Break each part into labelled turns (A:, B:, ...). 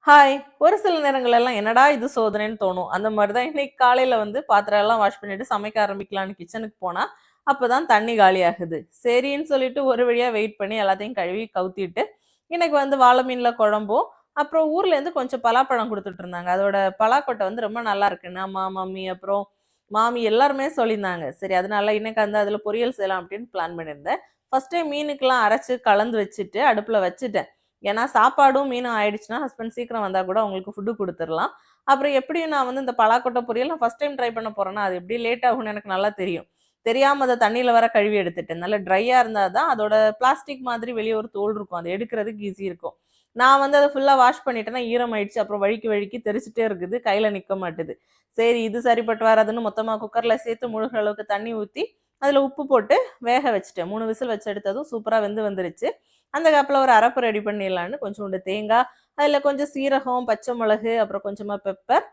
A: Hi! ஒரு சில நேரங்கள்லாம் என்னடா இது சோதனைன்னு தோணும். அந்த மாரி தான் இன்னைக்கு காலையில வந்து பாத்திரம் எல்லாம் வாஷ் பண்ணிட்டு சமைக்க ஆரம்பிக்கலான்னு கிச்சனுக்கு போனா, அப்பதான் தண்ணி காலியாகுது. சரின்னு சொல்லிட்டு ஒரு வழியா வெயிட் பண்ணி எல்லாத்தையும் கழுவி கவுத்திட்டு, எனக்கு வந்து வாழை மீன்ல குழம்பும், அப்புறம் ஊர்லேருந்து கொஞ்சம் பலாப்பழம் குடுத்துட்டு இருந்தாங்க. அதோட பலாக்கொட்டை வந்து ரொம்ப நல்லா இருக்குன்னு அம்மா, மம்மி அப்புறம் மாமி எல்லாருமே சொல்லியிருந்தாங்க. சரி அதனால இன்னைக்கு வந்து அதில பொரியல் செய்யலாம் அப்படின்னு பிளான் பண்ணியிருந்தேன். ஃபர்ஸ்ட் டைம் மீனுக்கெல்லாம் அரைச்சு கலந்து வச்சுட்டு அடுப்புல வச்சுட்டேன். ஏன்னா சாப்பாடும் மீனும் ஆயிடுச்சுன்னா, ஹஸ்பண்ட் சீக்கிரம் வந்தா கூட அவங்களுக்கு ஃபுட் குடுத்துரலாம். அப்புறம் எப்படியும் நான் வந்து இந்த பலாக்கொட்டை பொரியல் நான் ஃபர்ஸ்ட் டைம் ட்ரை பண்ண போறேன்னா, அது எப்படி லேட் ஆகும்னு எனக்கு நல்லா தெரியும். தெரியாம அத தண்ணீல வேற கழுவி எடுத்துட்டேன். நல்லா ட்ரையா இருந்தா தான் அதோட பிளாஸ்டிக் மாதிரி வெளிய ஒரு தோல் இருக்கும். அத எடுக்கிறதுக்கு ஈஸி இருக்கும். நான் வந்து அத ஃபுல்லா வாஷ் பண்ணிட்டேன்னா, ஈரமாயிடுச்சு. அப்புறம் வழுக்கி வழுக்கி தெறிச்சுட்டே இருக்குது. கையில நிக்க மாட்டுது. சரி இது சரிப்பட்டு வராதுன்னு மொத்தமா குக்கர்ல சேர்த்து முழுகுற அளவுக்கு தண்ணி ஊத்தி, அதில உப்பு போட்டு வேக வச்சுட்டேன். 3 விசில் வச்சு எடுத்ததும் சூப்பரா வெந்து வந்துருச்சு. அந்த கேப்ல ஒரு அரப்பு ரெடி பண்ணிடலான்னு கொஞ்சோண்டு தேங்காய், அதில் கொஞ்சம் சீரகம், பச்சை மிளகு, அப்புறம் கொஞ்சமா பெப்பர்,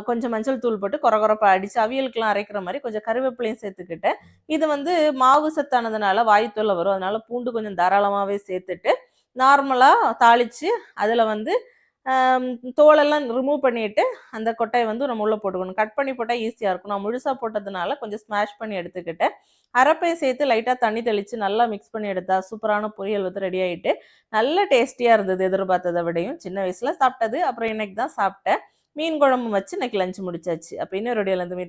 A: கொஞ்சம் மஞ்சள் தூள் போட்டு கொரகொரப்பா அடிச்சு அவியலுக்குலாம் அரைக்கிற மாதிரி கொஞ்சம் கருவேப்பிலையும் சேர்த்துக்கிட்டேன். இது வந்து மாவு சத்தானதுனால வாய்த்தொல்லை வரும். அதனால பூண்டு கொஞ்சம் தாராளமாவே சேர்த்துட்டு, நார்மலா தாளிச்சு அதில வந்து ஆம், தோலெல்லாம் ரிமூவ் பண்ணிட்டு அந்த கொட்டையை வந்து நம்ம உள்ள போட்டுக்கணும். கட் பண்ணி போட்டா ஈஸியா இருக்கும். நான் முழுசா போட்டதுனால கொஞ்சம் ஸ்மாஷ் பண்ணி எடுத்துக்கிட்டேன். அரப்பையும் சேர்த்து லைட்டா தண்ணி தெளிச்சு நல்லா மிக்ஸ் பண்ணி எடுத்தா சூப்பரான பொரியல் வந்து ரெடி ஆயிட்டு, நல்ல டேஸ்டியா இருந்தது எதிர்பார்த்தத விடையும். சின்ன வயசுல சாப்பிட்டது. அப்புறம் இன்னைக்கு தான் சாப்பிட்டேன். மீன் குழம்பு வச்சு இன்னைக்கு லஞ்ச் முடிச்சாச்சு. அப்ப இன்னொரு வீடியோல இருந்து